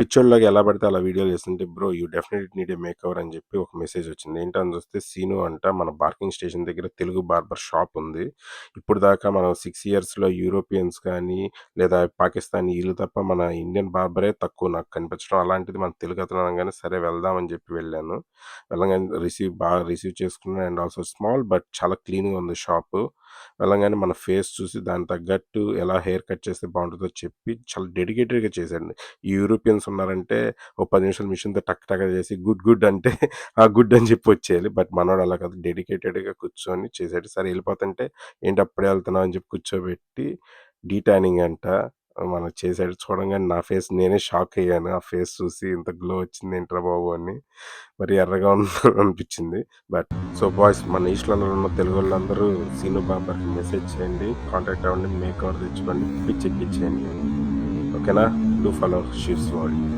పిచ్చోడిలాగా ఎలా పడితే అలా వీడియోలు చేస్తుంటే, bro you definitely need a makeover అని చెప్పి ఒక మెసేజ్ వచ్చింది. ఏంటని చూస్తే సీను అంట మన పార్కింగ్ స్టేషన్ దగ్గర తెలుగు బార్బర్ షాప్ ఉంది. ఇప్పుడు దాకా మనం 6 ఇయర్స్‌లో యూరోపియన్స్ కానీ, లేదా పాకిస్తానీ ఈళ్ళు తప్ప మన ఇండియన్ బార్బరే తక్కువ నాకు కనిపించడం. అలాంటిది మన తెలుగతను అనంగానే సరే వెళ్దాం అని చెప్పి వెళ్ళాను. వెళ్ళంగానే బాగా రిసీవ్ చేసుకున్నాను. అండ్ ఆల్సో స్మాల్ బట్ చాలా క్లీన్‌గా ఉంది షాపు. వెళ్ళంగానే మన ఫేస్ చూసి దానికి తగ్గట్టు ఎలా హెయిర్ కట్ చేస్తే బావుంటదో చెప్పి చాలా డెడికేటెడ్‌గా చేశాడండి. ఈ యూరోపియన్స్ ఉన్నారంటే ఓ 10 నిమిషాలు మిషన్‌తో టక్ టక చేసి గుడ్ గుడ్ అంటే ఆ గుడ్ అని చెప్పి వచ్చేయాలి. బట్ మనోడు అలా కాదు, డెడికేటెడ్‌గా కూర్చొని చేసాడు. సరే ఎళ్ళిపోతుంటే ఏంటి అప్పుడే ఎళ్తున్నావు అని చెప్పి కూర్చోబెట్టి డీటానింగ్ అంట మనకు చేసాడు. చూడంగానే నా ఫేస్ నేనే షాక్ అయ్యాను. ఆ ఫేస్ చూసి ఇంత గ్లో వచ్చింది ఏంట్రా బాబు అని. మరి ఎర్రగా అనిపించింది. బట్ సో బాయ్స్ మన ఈస్ట్ లండన్‌లో ఉన్న తెలుగోళ్ళందరూ సీను బార్బర్‌కి మెసేజ్ చేయండి. కాంటాక్ట్ అవ్వండి. మేక్ ఓవర్ తెచ్చుకోండి. పిచ్చెక్కిచ్చేయండి. ఓకేనా? Do follow Shiv's world.